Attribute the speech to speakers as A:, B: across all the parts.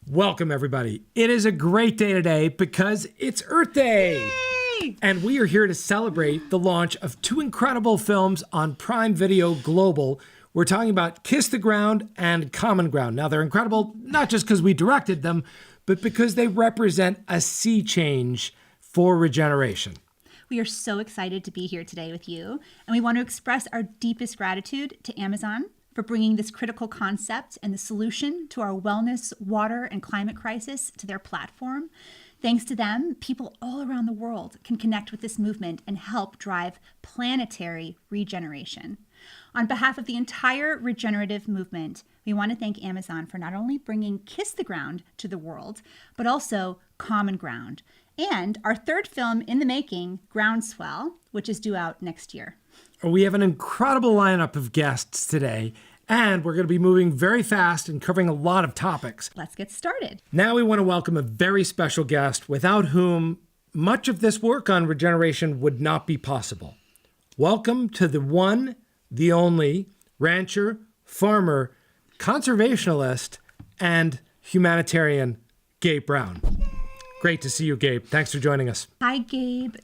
A: Welcome, everybody. It is a great day today because it's Earth Day.
B: Yay!
A: And we are here to celebrate the launch of two incredible films on Prime Video Global. We're talking about Kiss the Ground and Common Ground. Now, they're incredible, not just because we directed them, but because they represent a sea change for regeneration.
B: We are so excited to be here today with you, and we want to express our deepest gratitude to Amazon for bringing this critical concept and the solution to our wellness, water, and climate crisis to their platform. Thanks to them, people all around the world can connect with this movement and help drive planetary regeneration. On behalf of the entire regenerative movement, we want to thank Amazon for not only bringing Kiss the Ground to the world, but also Common Ground, and our third film in the making, Groundswell, which is due out next year.
A: We have an incredible lineup of guests today, and we're going to be moving very fast and covering a lot of topics.
B: Let's get started.
A: Now we want to welcome a very special guest without whom much of this work on regeneration would not be possible. Welcome to the one, the only rancher, farmer, conservationalist, and humanitarian, Gabe Brown. Great to see you, Gabe. Thanks for joining us.
B: Hi, Gabe.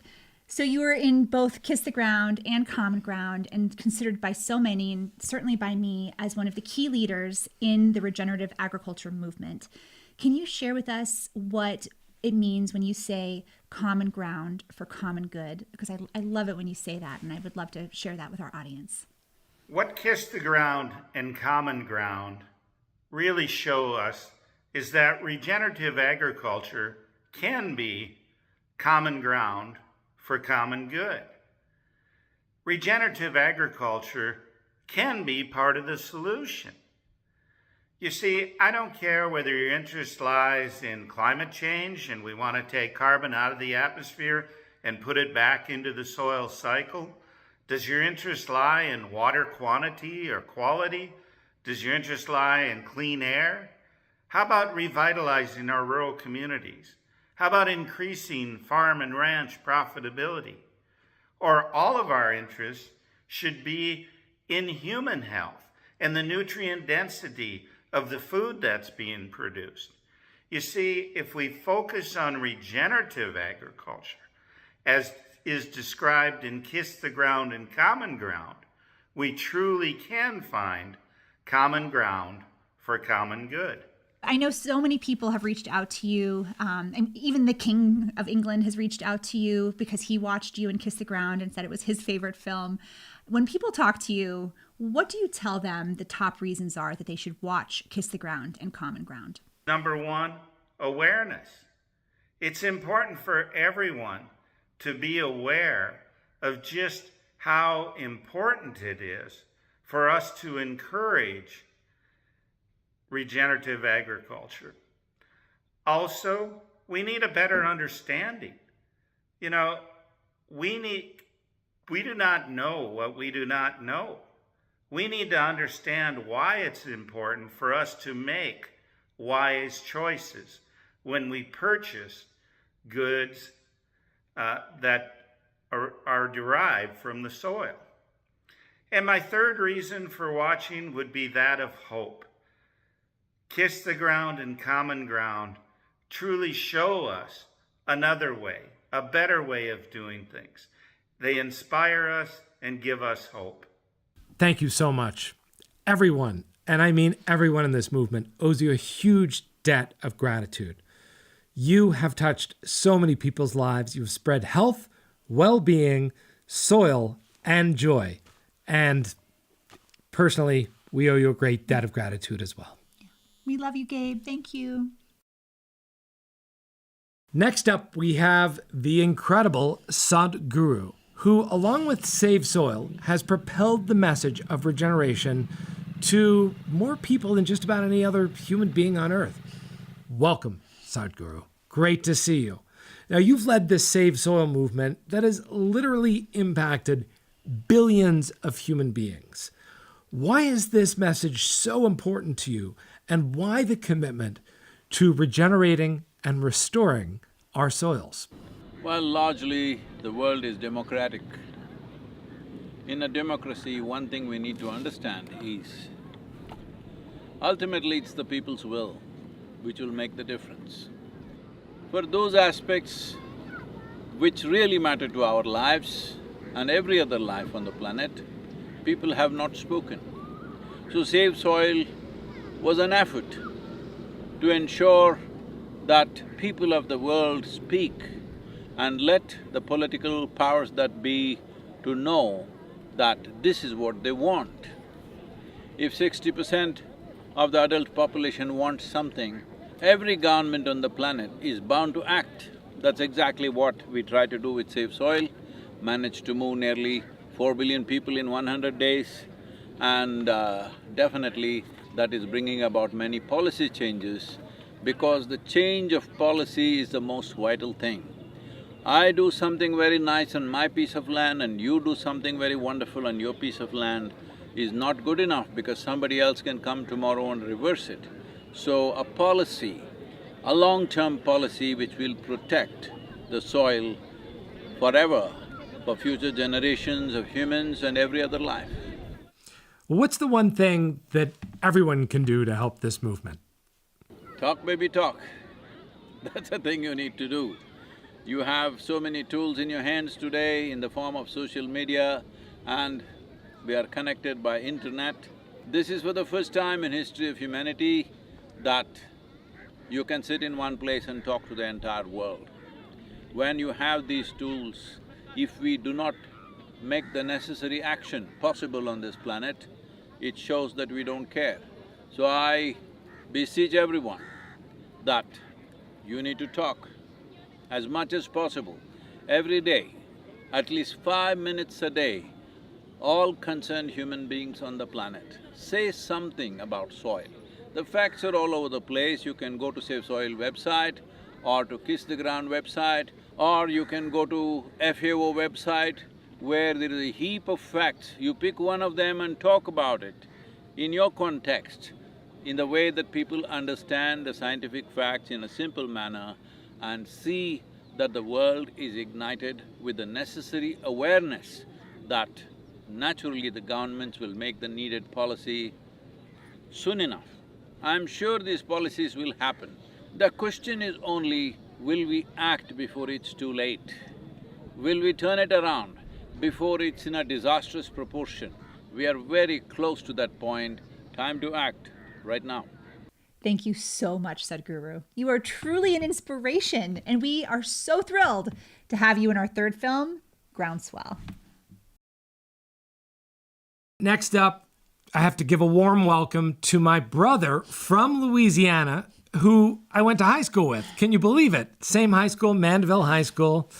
B: So you were in both Kiss the Ground and Common Ground and considered by so many, and certainly by me, as one of the key leaders in the regenerative agriculture movement. Can you share with us what it means when you say common ground for common good? Because I love it when you say that, and I would love to share that with our audience.
C: What Kiss the Ground and Common Ground really show us is that regenerative agriculture can be common ground for common good. Regenerative agriculture can be part of the solution. You see, I don't care whether your interest lies in climate change and we want to take carbon out of the atmosphere and put it back into the soil cycle. Does your interest lie in water quantity or quality? Does your interest lie in clean air? How about revitalizing our rural communities? How about increasing farm and ranch profitability? Or all of our interests should be in human health and the nutrient density of the food that's being produced. You see, if we focus on regenerative agriculture, as is described in Kiss the Ground and Common Ground, we truly can find common ground for common good.
B: I know so many people have reached out to you, and even the King of England has reached out to you because he watched you in Kiss the Ground and said it was his favorite film. When people talk to you, what do you tell them the top reasons are that they should watch Kiss the Ground and Common Ground?
C: Number one, awareness. It's important for everyone to be aware of just how important it is for us to encourage regenerative agriculture. Also, we need a better understanding. You know, we do not know what we do not know. We need to understand why it's important for us to make wise choices when we purchase goods that are derived from the soil. And my third reason for watching would be that of hope. Kiss the Ground and Common Ground truly show us another way, a better way of doing things. They inspire us and give us hope.
A: Thank you so much. Everyone, and I mean everyone in this movement, owes you a huge debt of gratitude. You have touched so many people's lives. You've spread health, well-being, soil, and joy. And personally, we owe you a great debt of gratitude as well.
B: We love you, Gabe. Thank you.
A: Next up, we have the incredible Sadhguru, who, along with Save Soil, has propelled the message of regeneration to more people than just about any other human being on Earth. Welcome, Sadhguru. Great to see you. Now, you've led this Save Soil movement that has literally impacted billions of human beings. Why is this message so important to you, and why the commitment to regenerating and restoring our soils?
D: Well, largely the world is democratic. In a democracy, one thing we need to understand is ultimately it's the people's will. which will make the difference. For those aspects which really matter to our lives and every other life on the planet, people have not spoken. So Save Soil was an effort to ensure that people of the world speak and let the political powers that be to know that this is what they want. If 60% of the adult population wants something, every government on the planet is bound to act. That's exactly what we try to do with Save Soil, managed to move nearly 4 billion people in 100 days, and definitely that is bringing about many policy changes, because the change of policy is the most vital thing. I do something very nice on my piece of land and you do something very wonderful on your piece of land is not good enough, because somebody else can come tomorrow and reverse it. So a policy, a long-term policy which will protect the soil forever for future generations of humans and every other life.
A: What's the one thing that everyone can do to help this movement?
D: Talk, baby, talk. That's the thing you need to do. You have so many tools in your hands today in the form of social media, and we are connected by internet. This is for the first time in history of humanity that you can sit in one place and talk to the entire world. When you have these tools, if we do not make the necessary action possible on this planet, it shows that we don't care. So I beseech everyone that you need to talk as much as possible, every day, at least 5 minutes a day, all concerned human beings on the planet, say something about soil. The facts are all over the place. You can go to Save Soil website or to Kiss the Ground website, or you can go to FAO website where there is a heap of facts. You pick one of them and talk about it in your context, in the way that people understand the scientific facts in a simple manner, and see that the world is ignited with the necessary awareness that naturally the governments will make the needed policy soon enough. I'm sure these policies will happen. The question is only, will we act before it's too late? Will we turn it around before it's in a disastrous proportion? We are very close to that point. Time to act right now.
B: Thank you so much, Sadhguru. You are truly an inspiration, and we are so thrilled to have you in our third film, Groundswell.
A: Next up, I have to give a warm welcome to my brother from Louisiana, who I went to high school with. Can you believe it? Same high school, Mandeville High School.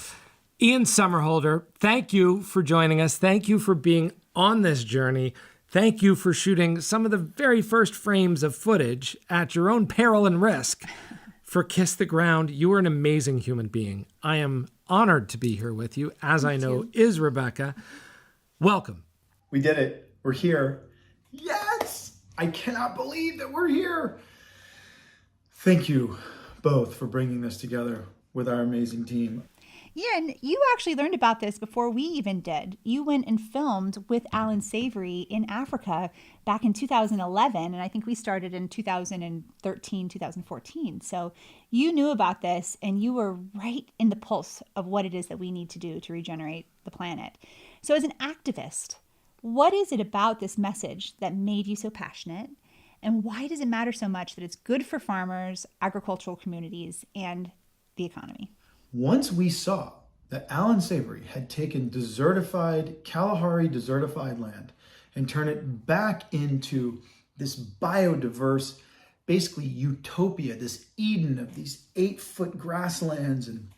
A: Ian Summerholder, thank you for joining us. Thank you for being on this journey. Thank you for shooting some of the very first frames of footage at your own peril and risk for Kiss the Ground. You are an amazing human being. I am honored to be here with you, as I know is Rebecca. Welcome.
E: We did it. We're here. Yes! I cannot believe that we're here. Thank you both for bringing this together with our amazing team.
B: Yeah, and you actually learned about this before we even did. You went and filmed with Alan Savory in Africa back in 2011, and I think we started in 2013, 2014. So you knew about this, and you were right in the pulse of what it is that we need to do to regenerate the planet. So as an activist, what is it about this message that made you so passionate? And why does it matter so much that it's good for farmers, agricultural communities, and the economy?
E: Once we saw that Alan Savory had taken Kalahari desertified land and turned it back into this biodiverse, basically utopia, this Eden of these 8-foot grasslands, and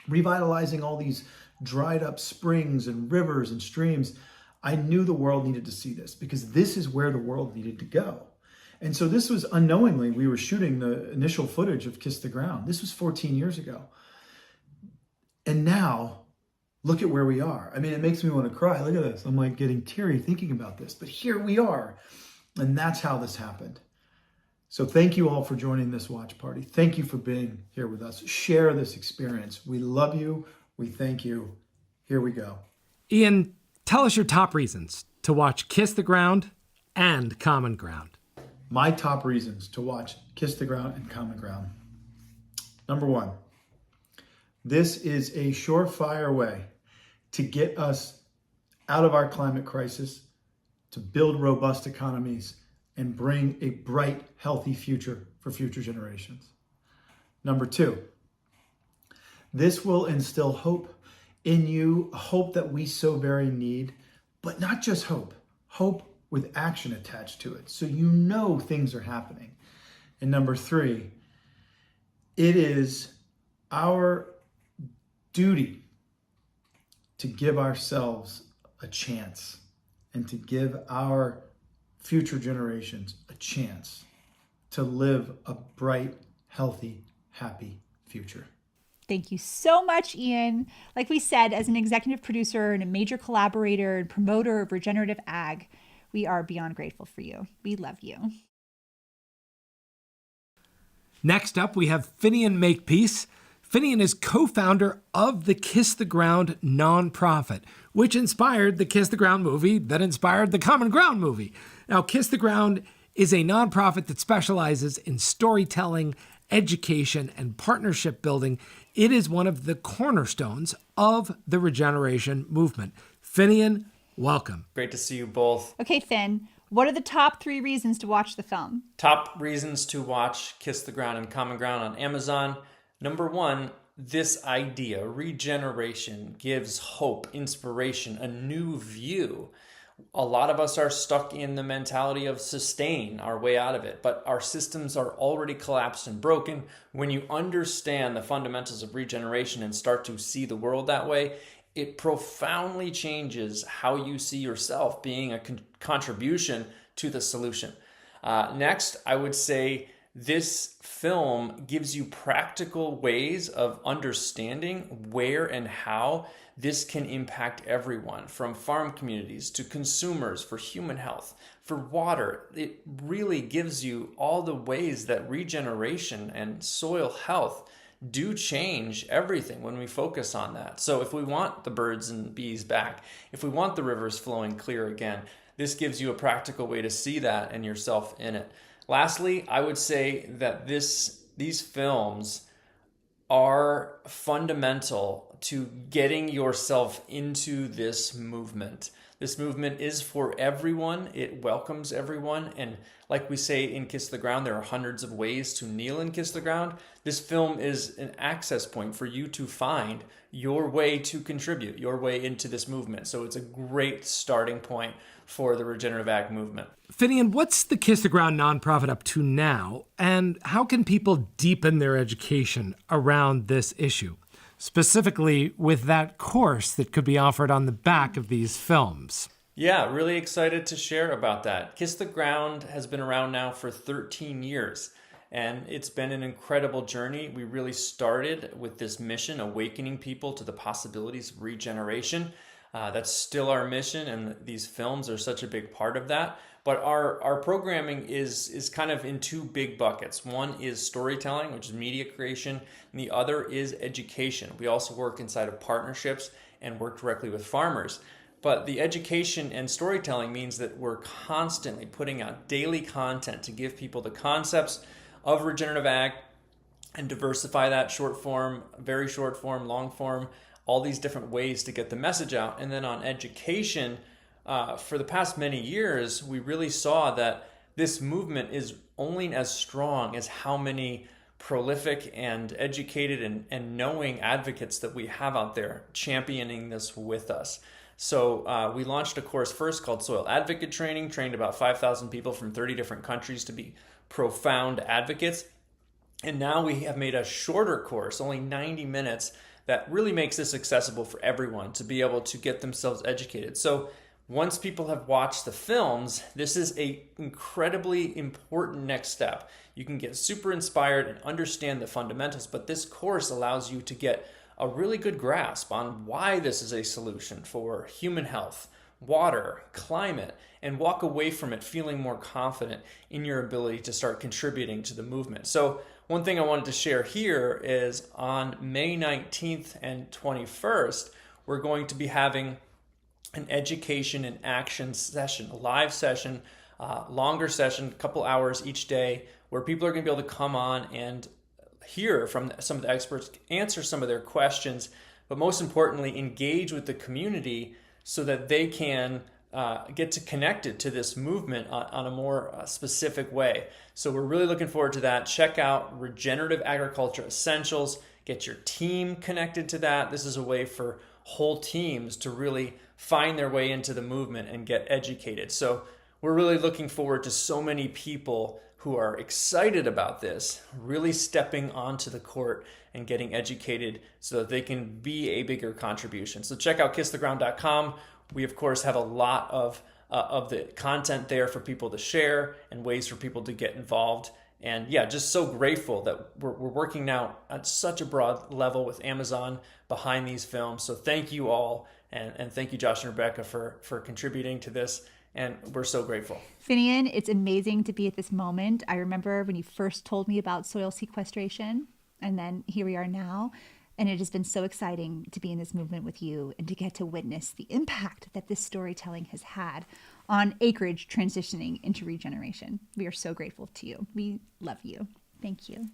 E: revitalizing all these dried up springs and rivers and streams, I knew the world needed to see this, because this is where the world needed to go. And so this was unknowingly, we were shooting the initial footage of Kiss the Ground. This was 14 years ago. And now, look at where we are. I mean, it makes me want to cry. Look at this. I'm like getting teary thinking about this. But here we are. And that's how this happened. So thank you all for joining this watch party. Thank you for being here with us. Share this experience. We love you. We thank you. Here we go.
A: Ian, tell us your top reasons to watch Kiss the Ground and Common Ground.
E: my top reasons to watch Kiss the Ground and Common Ground. Number one, this is a surefire way to get us out of our climate crisis, to build robust economies, and bring a bright, healthy future for future generations. Number two, this will instill hope in you, a hope that we so very need, but not just hope, hope with action attached to it, so you know things are happening. And number three, it is our duty to give ourselves a chance and to give our future generations a chance to live a bright, healthy, happy future.
B: Thank you so much, Ian. Like we said, as an executive producer and a major collaborator and promoter of regenerative ag, we are beyond grateful for you. We love you.
A: Next up, we have Finian Makepeace. Finian is co-founder of the Kiss the Ground nonprofit, which inspired the Kiss the Ground movie that inspired the Common Ground movie. Now, Kiss the Ground is a nonprofit that specializes in storytelling, education, and partnership building. It is one of the cornerstones of the regeneration movement. Finian, welcome.
F: Great to see you both.
B: Okay, Finn, what are the top 3 reasons to watch the film?
F: Top reasons to watch Kiss the Ground and Common Ground on Amazon. Number 1, this idea, regeneration, gives hope, inspiration, a new view. A lot of us are stuck in the mentality of sustain our way out of it, but our systems are already collapsed and broken. When you understand the fundamentals of regeneration and start to see the world that way, it profoundly changes how you see yourself being a contribution to the solution. Next, I would say this film gives you practical ways of understanding where and how this can impact everyone, from farm communities to consumers, for human health, for water. It really gives you all the ways that regeneration and soil health do change everything when we focus on that. So if we want the birds and bees back, if we want the rivers flowing clear again, this gives you a practical way to see that and yourself in it. Lastly, I would say that these films are fundamental to getting yourself into this movement. This movement is for everyone. It welcomes everyone. And like we say in Kiss the Ground, there are hundreds of ways to kneel and kiss the ground. This film is an access point for you to find your way to contribute, your way into this movement. So it's a great starting point for the regenerative ag movement.
A: Finian, what's the Kiss the Ground nonprofit up to now, and how can people deepen their education around this issue, specifically with that course that could be offered on the back of these films?
F: Yeah, really excited to share about that. Kiss the Ground has been around now for 13 years, and it's been an incredible journey. We really started with this mission, awakening people to the possibilities of regeneration. That's still our mission, and these films are such a big part of that. But our programming is kind of in 2 big buckets. One is storytelling, which is media creation, and the other is education. We also work inside of partnerships and work directly with farmers. But the education and storytelling means that we're constantly putting out daily content to give people the concepts of regenerative ag and diversify that short form, very short form, long form, all these different ways to get the message out. And then on education, for the past many years, we really saw that this movement is only as strong as how many prolific and educated and knowing advocates that we have out there championing this with us. So we launched a course first called Soil Advocate Training, trained about 5,000 people from 30 different countries to be profound advocates. And now we have made a shorter course, only 90 minutes, that really makes this accessible for everyone to be able to get themselves educated. So once people have watched the films, this is an incredibly important next step. You can get super inspired and understand the fundamentals, but this course allows you to get a really good grasp on why this is a solution for human health, water, climate, and walk away from it feeling more confident in your ability to start contributing to the movement. So one thing I wanted to share here is on May 19th and 21st, we're going to be having an education and action session, a live session longer session, a couple hours each day, where people are going to be able to come on and hear from some of the experts, answer some of their questions, but most importantly, engage with the community so that they can get to connected to this movement on a more specific way. So we're really looking forward to that. Check out Regenerative Agriculture Essentials. Get your team connected to that. This is a way for whole teams to really find their way into the movement and get educated. So we're really looking forward to so many people who are excited about this, really stepping onto the court and getting educated so that they can be a bigger contribution. So check out kisstheground.com. We, of course, have a lot of the content there for people to share and ways for people to get involved. And yeah, just so grateful that we're working now at such a broad level with Amazon behind these films. So thank you all. And thank you, Josh and Rebecca, for contributing to this. And we're so grateful.
B: Finian, it's amazing to be at this moment. I remember when you first told me about soil sequestration, and then here we are now. And it has been so exciting to be in this movement with you and to get to witness the impact that this storytelling has had on acreage transitioning into regeneration. We are so grateful to you. We love you. Thank you.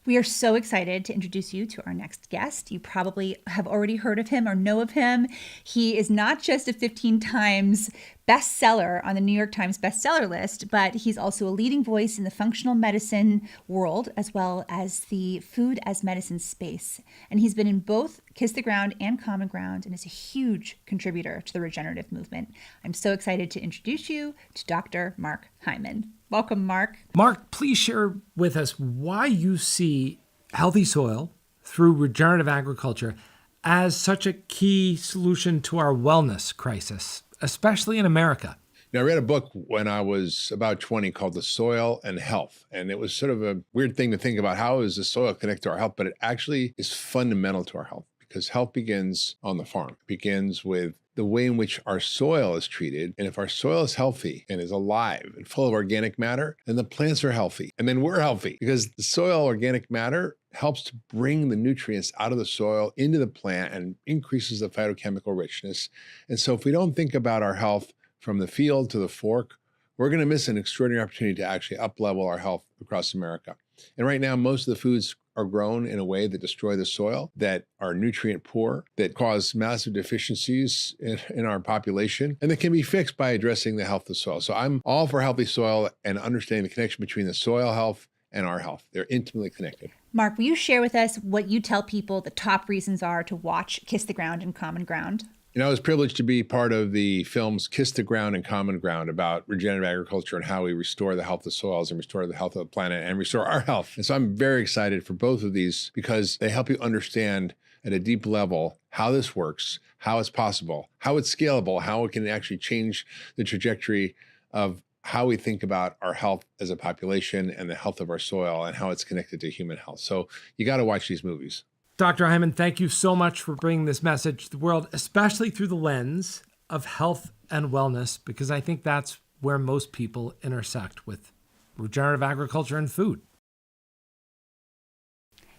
B: We are so excited to introduce you to our next guest. You probably have already heard of him or know of him. He is not just a 15 times bestseller on the New York Times bestseller list, but he's also a leading voice in the functional medicine world, as well as the food as medicine space. And he's been in both Kiss the Ground and Common Ground and is a huge contributor to the regenerative movement. I'm so excited to introduce you to Dr. Mark Hyman. Welcome, Mark.
A: Mark, please share with us why you see healthy soil through regenerative agriculture as such a key solution to our wellness crisis, especially in America.
G: Now, I read a book when I was about 20 called The Soil and Health. And it was sort of a weird thing to think about, how is the soil connected to our health? But it actually is fundamental to our health, because health begins on the farm. It begins with the way in which our soil is treated. And if our soil is healthy and is alive and full of organic matter, then the plants are healthy. And then we're healthy, because the soil organic matter helps to bring the nutrients out of the soil into the plant and increases the phytochemical richness. And so if we don't think about our health from the field to the fork, we're going to miss an extraordinary opportunity to actually up-level our health across America. And right now, most of the foods are grown in a way that destroy the soil, that are nutrient poor, that cause massive deficiencies in our population, and that can be fixed by addressing the health of the soil. So I'm all for healthy soil and understanding the connection between the soil health and our health. They're intimately connected.
B: Mark, will you share with us what you tell people the top reasons are to watch Kiss the Ground and Common Ground?
G: You know, I was privileged to be part of the films Kiss the Ground and Common Ground about regenerative agriculture and how we restore the health of soils and restore the health of the planet and restore our health. And so I'm very excited for both of these, because they help you understand at a deep level how this works, how it's possible, how it's scalable, how it can actually change the trajectory of how we think about our health as a population and the health of our soil and how it's connected to human health. So you got to watch these movies.
A: Dr. Hyman, thank you so much for bringing this message to the world, especially through the lens of health and wellness, because I think that's where most people intersect with regenerative agriculture and food.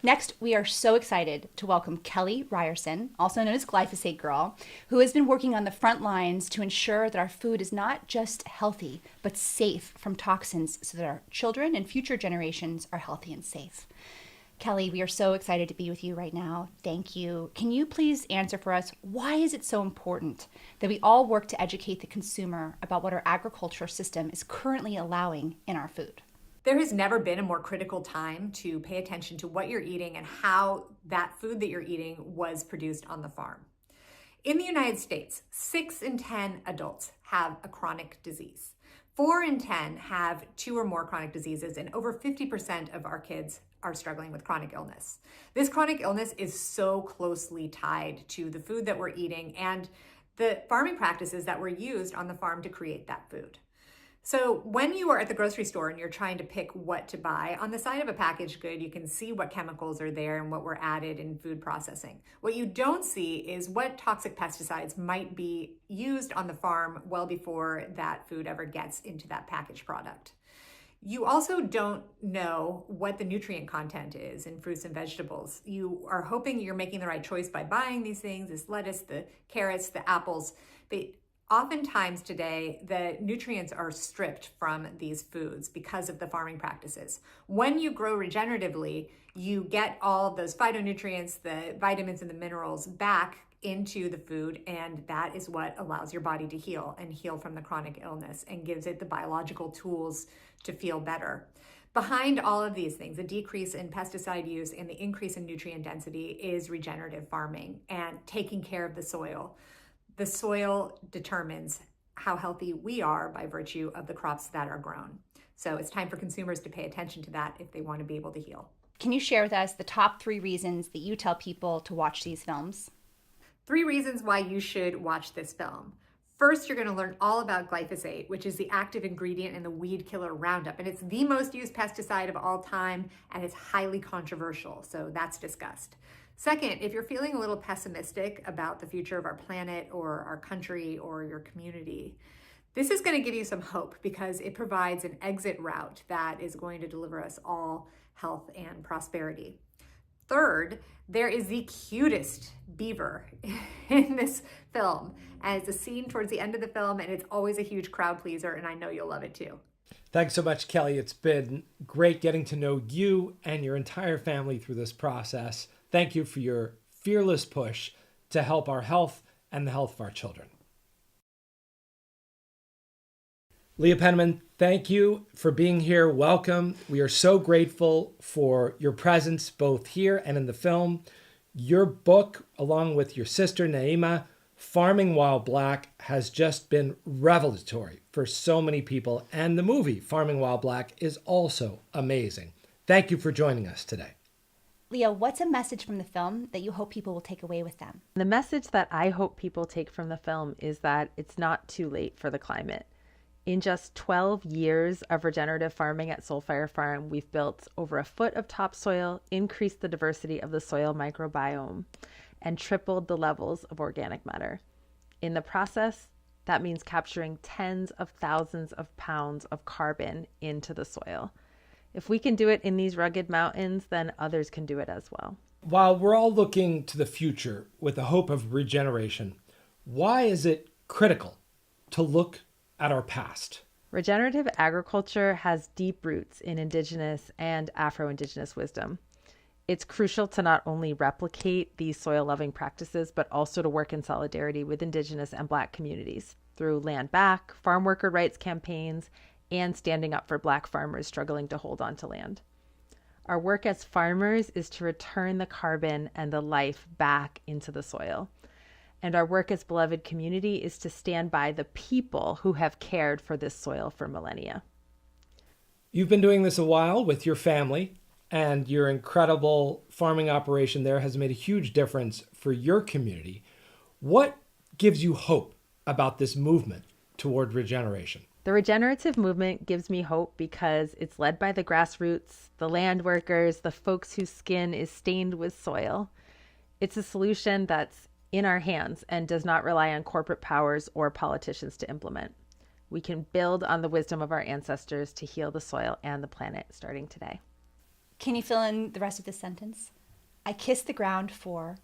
B: Next, we are so excited to welcome Kelly Ryerson, also known as Glyphosate Girl, who has been working on the front lines to ensure that our food is not just healthy, but safe from toxins so that our children and future generations are healthy and safe. Kelly, we are so excited to be with you right now. Thank you. Can you please answer for us, why is it so important that we all work to educate the consumer about what our agricultural system is currently allowing in our food?
H: There has never been a more critical time to pay attention to what you're eating and how that food that you're eating was produced on the farm. In the United States, 6 in 10 adults have a chronic disease. 4 in 10 have 2 or more chronic diseases, and over 50% of our kids are struggling with chronic illness. This chronic illness is so closely tied to the food that we're eating and the farming practices that were used on the farm to create that food. So when you are at the grocery store and you're trying to pick what to buy, on the side of a packaged good, you can see what chemicals are there and what were added in food processing. What you don't see is what toxic pesticides might be used on the farm well before that food ever gets into that packaged product. You also don't know what the nutrient content is in fruits and vegetables. You are hoping you're making the right choice by buying these things, this lettuce, the carrots, the apples, Oftentimes today, the nutrients are stripped from these foods because of the farming practices. When you grow regeneratively, you get all those phytonutrients, the vitamins and the minerals back into the food, and that is what allows your body to heal and heal from the chronic illness and gives it the biological tools to feel better. Behind all of these things, the decrease in pesticide use and the increase in nutrient density is regenerative farming and taking care of the soil. The soil determines how healthy we are by virtue of the crops that are grown. So it's time for consumers to pay attention to that if they want to be able to heal.
B: Can you share with us the top 3 reasons that you tell people to watch these films?
H: 3 reasons why you should watch this film. First, you're going to learn all about glyphosate, which is the active ingredient in the weed killer Roundup. And it's the most used pesticide of all time, and it's highly controversial. So that's discussed. Second, if you're feeling a little pessimistic about the future of our planet or our country or your community, this is going to give you some hope because it provides an exit route that is going to deliver us all health and prosperity. Third, there is the cutest beaver in this film, and it's a scene towards the end of the film, and it's always a huge crowd pleaser, and I know you'll love it too.
A: Thanks so much, Kelly. It's been great getting to know you and your entire family through this process. Thank you for your fearless push to help our health and the health of our children. Leah Penman, thank you for being here. Welcome. We are so grateful for your presence both here and in the film. Your book, along with your sister Naima, Farming While Black, has just been revelatory for so many people. And the movie, Farming While Black, is also amazing. Thank you for joining us today.
B: Leah, what's a message from the film that you hope people will take away with them?
I: The message that I hope people take from the film is that it's not too late for the climate. In just 12 years of regenerative farming at Soulfire Farm, we've built over a foot of topsoil, increased the diversity of the soil microbiome, and tripled the levels of organic matter. In the process, that means capturing tens of thousands of pounds of carbon into the soil. If we can do it in these rugged mountains, then others can do it as well.
A: While we're all looking to the future with the hope of regeneration, why is it critical to look at our past?
I: Regenerative agriculture has deep roots in Indigenous and Afro-Indigenous wisdom. It's crucial to not only replicate these soil-loving practices, but also to work in solidarity with Indigenous and Black communities through land back, farm worker rights campaigns, and standing up for Black farmers struggling to hold on to land. Our work as farmers is to return the carbon and the life back into the soil. And our work as beloved community is to stand by the people who have cared for this soil for millennia.
A: You've been doing this a while with your family, and your incredible farming operation there has made a huge difference for your community. What gives you hope about this movement toward regeneration?
I: The regenerative movement gives me hope because it's led by the grassroots, the land workers, the folks whose skin is stained with soil. It's a solution that's in our hands and does not rely on corporate powers or politicians to implement. We can build on the wisdom of our ancestors to heal the soil and the planet starting today.
B: Can you fill in the rest of this sentence? I kiss the ground for...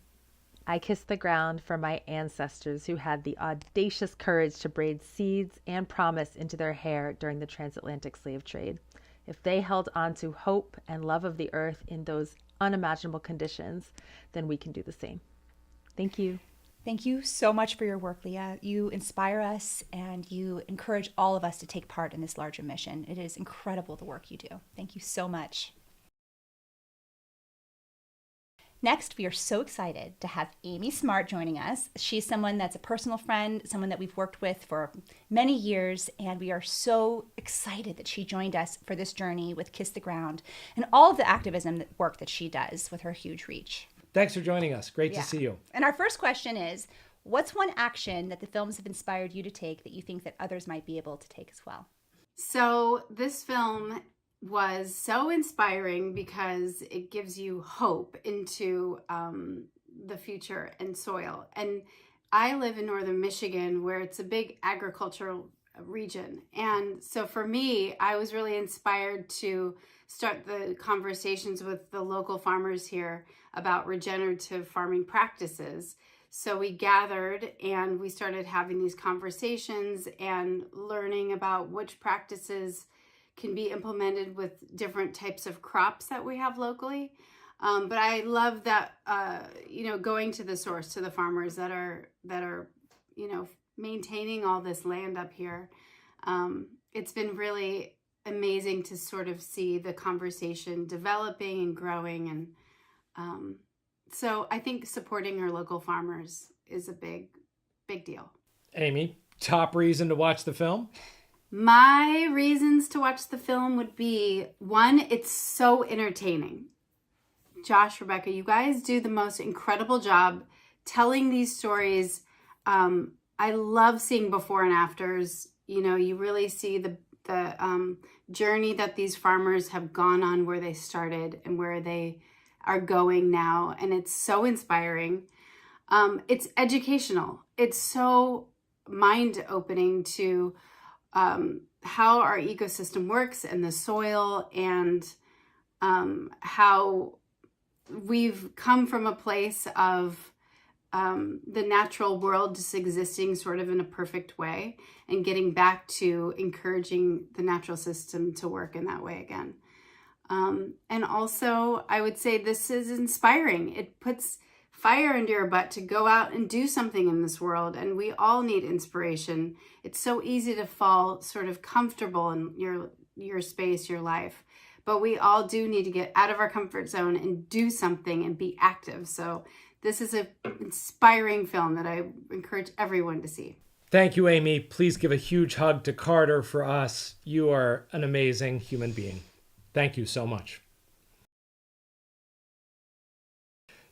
I: I kiss the ground for my ancestors who had the audacious courage to braid seeds and promise into their hair during the transatlantic slave trade. If they held on to hope and love of the earth in those unimaginable conditions, then we can do the same. Thank you.
B: Thank you so much for your work, Leah. You inspire us and you encourage all of us to take part in this larger mission. It is incredible the work you do. Thank you so much. Next, we are so excited to have Amy Smart joining us. She's someone that's a personal friend, someone that we've worked with for many years, and we are so excited that she joined us for this journey with Kiss the Ground and all of the activism work that she does with her huge reach.
A: Thanks for joining us. Great to see you.
B: And our first question is, what's one action that the films have inspired you to take that you think that others might be able to take as well?
J: So this film was so inspiring because it gives you hope into the future and soil. And I live in northern Michigan, where it's a big agricultural region. And so for me, I was really inspired to start the conversations with the local farmers here about regenerative farming practices So we gathered and we started having these conversations and learning about which practices can be implemented with different types of crops that we have locally. But I love that, going to the source, to the farmers that are, maintaining all this land up here. It's been really amazing to sort of see the conversation developing and growing. And so I think supporting our local farmers is a big deal.
A: Amy, top reason to watch the film?
J: My reasons to watch the film would be, one, it's so entertaining. Josh, Rebecca, you guys do the most incredible job telling these stories. I love seeing before and afters. You really see the journey that these farmers have gone on, where they started and where they are going now. And it's so inspiring. It's educational. It's so mind-opening to how our ecosystem works and the soil, and how we've come from a place of the natural world just existing sort of in a perfect way, and getting back to encouraging the natural system to work in that way again. And also, I would say this is inspiring. It puts fire under your butt to go out and do something in this world, and we all need inspiration. It's so easy to fall sort of comfortable in your space, your life, but we all do need to get out of our comfort zone and do something and be active. So this is an inspiring film that I encourage everyone to see.
A: Thank you, Amy. Please give a huge hug to Carter for us. You are an amazing human being. Thank you so much.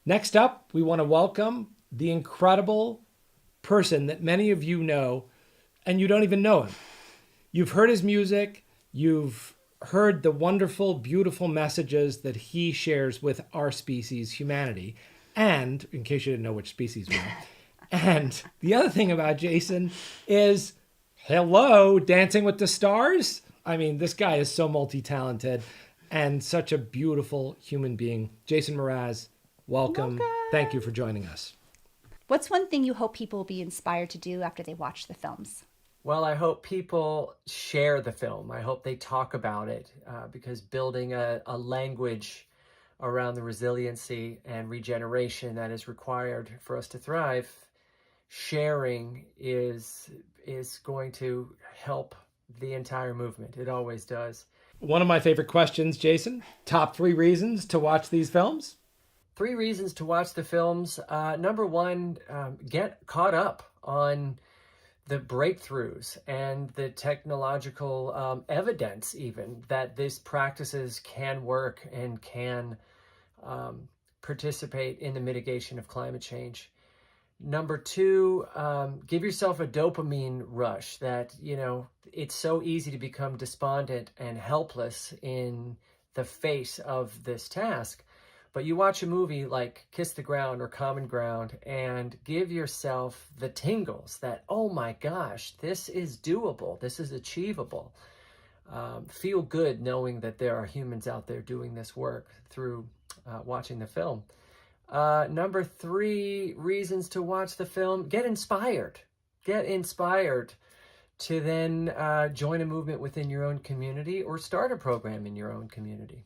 A: Next up, we want to welcome the incredible person that many of you know, and you don't even know him. You've heard his music. You've heard the wonderful, beautiful messages that he shares with our species, humanity. And, in case you didn't know which species we are, and the other thing about Jason is, hello, Dancing with the Stars. I mean, this guy is so multi-talented and such a beautiful human being. Jason Mraz, welcome. Thank you for joining us.
B: What's one thing you hope people will be inspired to do after they watch the films?
K: Well, I hope people share the film. I hope they talk about it, because building a language around the resiliency and regeneration that is required for us to thrive, sharing is going to help the entire movement. It always does.
A: One of my favorite questions, Jason, top 3 reasons to watch these films?
K: 3 reasons to watch the films. Number 1, get caught up on the breakthroughs and the technological evidence even that these practices can work and can participate in the mitigation of climate change. Number 2, give yourself a dopamine rush that, it's so easy to become despondent and helpless in the face of this task. But you watch a movie like Kiss the Ground or Common Ground and give yourself the tingles that, oh my gosh, this is doable, this is achievable. Feel good knowing that there are humans out there doing this work through watching the film. Number 3 reasons to watch the film, get inspired. Get inspired to then join a movement within your own community or start a program in your own community.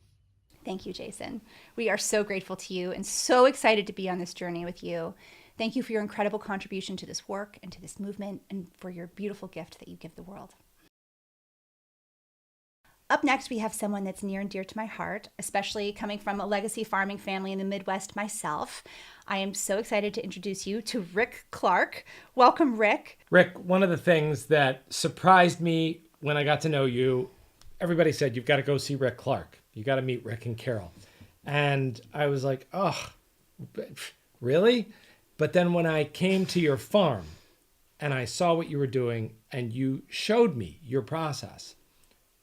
B: Thank you, Jason. We are so grateful to you and so excited to be on this journey with you. Thank you for your incredible contribution to this work and to this movement, and for your beautiful gift that you give the world. Up next, we have someone that's near and dear to my heart, especially coming from a legacy farming family in the Midwest myself. I am so excited to introduce you to Rick Clark. Welcome, Rick.
A: Rick, one of the things that surprised me when I got to know you, everybody said, you've got to go see Rick Clark. You got to meet Rick and Carol. And I was like, oh, really? But then when I came to your farm and I saw what you were doing and you showed me your process,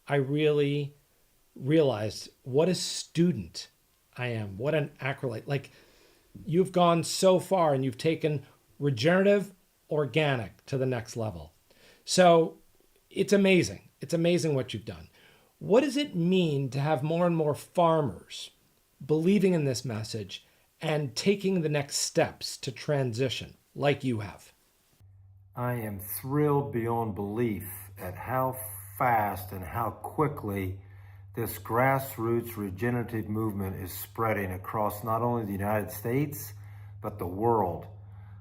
A: I really realized what a student I am, what an acolyte. Like, you've gone so far and you've taken regenerative, organic to the next level. So it's amazing. It's amazing what you've done. What does it mean to have more and more farmers believing in this message and taking the next steps to transition? like you have.
L: I am thrilled beyond belief at how fast and how quickly this grassroots regenerative movement is spreading across not only the United States, but the world.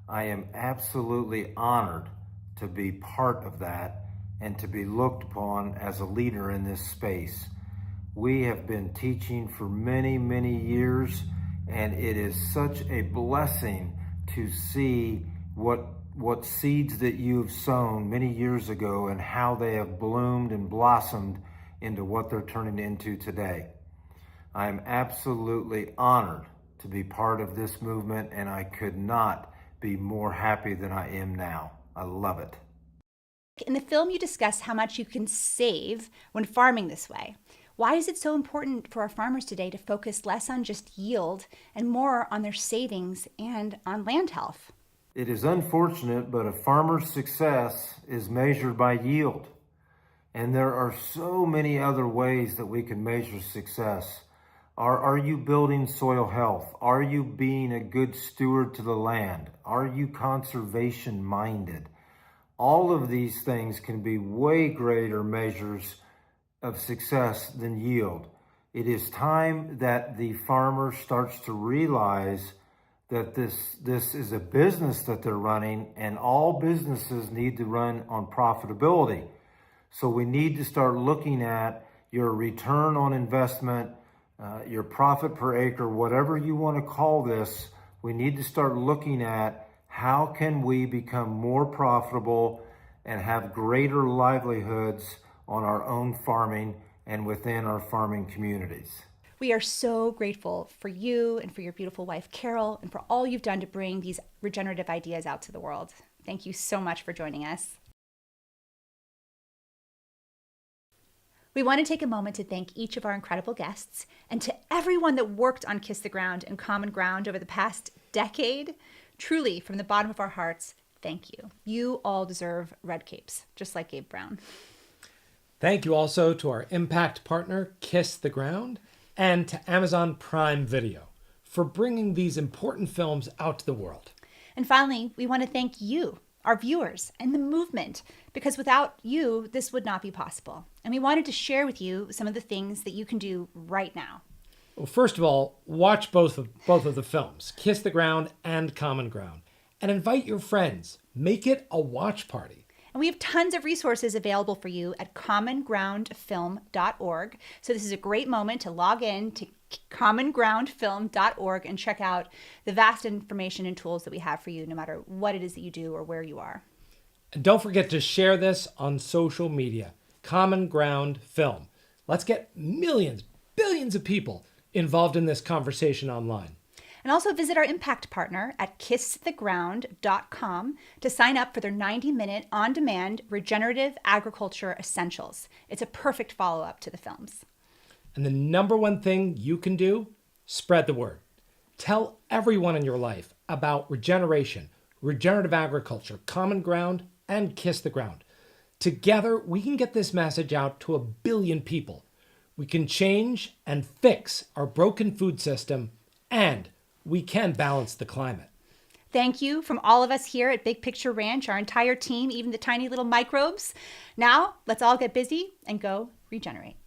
L: I am absolutely honored to be part of that and to be looked upon as a leader in this space. We have been teaching for many, many years, and it is such a blessing to see what seeds that you've sown many years ago and how they have bloomed and blossomed into what they're turning into today. I am absolutely honored to be part of this movement, and I could not be more happy than I am now. I love it.
B: In the film, you discuss how much you can save when farming this way. Why is it so important for our farmers today to focus less on just yield and more on their savings and on land health?
L: It is unfortunate, but a farmer's success is measured by yield. And there are so many other ways that we can measure success. Are you building soil health? Are you being a good steward to the land? Are you conservation minded? All of these things can be way greater measures of success than yield. It is time that the farmer starts to realize that this is a business that they're running, and all businesses need to run on profitability. So we need to start looking at your return on investment, your profit per acre, whatever you want to call this. We need to start looking at how can we become more profitable and have greater livelihoods on our own farming and within our farming communities.
B: We are so grateful for you and for your beautiful wife, Carol, and for all you've done to bring these regenerative ideas out to the world. Thank you so much for joining us. We want to take a moment to thank each of our incredible guests and to everyone that worked on Kiss the Ground and Common Ground over the past decade. Truly, from the bottom of our hearts, thank you. You all deserve red capes, just like Gabe Brown.
A: Thank you also to our impact partner, Kiss the Ground, and to Amazon Prime Video for bringing these important films out to the world.
B: And finally, we want to thank you, our viewers, and the movement, because without you, this would not be possible. And we wanted to share with you some of the things that you can do right now.
A: Well, first of all, watch both of the films, Kiss the Ground and Common Ground, and invite your friends. Make it a watch party.
B: And we have tons of resources available for you at commongroundfilm.org. So this is a great moment to log in to commongroundfilm.org and check out the vast information and tools that we have for you, no matter what it is that you do or where you are.
A: And don't forget to share this on social media, Common Ground Film. Let's get millions, billions of people involved in this conversation online.
B: And also visit our impact partner at kisstheground.com to sign up for their 90-minute on-demand regenerative agriculture essentials. It's a perfect follow-up to the films.
A: And the number one thing you can do, spread the word. Tell everyone in your life about regeneration, regenerative agriculture, Common Ground, and Kiss the Ground. Together, we can get this message out to 1 billion people. We can change and fix our broken food system, and we can balance the climate.
B: Thank you from all of us here at Big Picture Ranch, our entire team, even the tiny little microbes. Now, let's all get busy and go regenerate.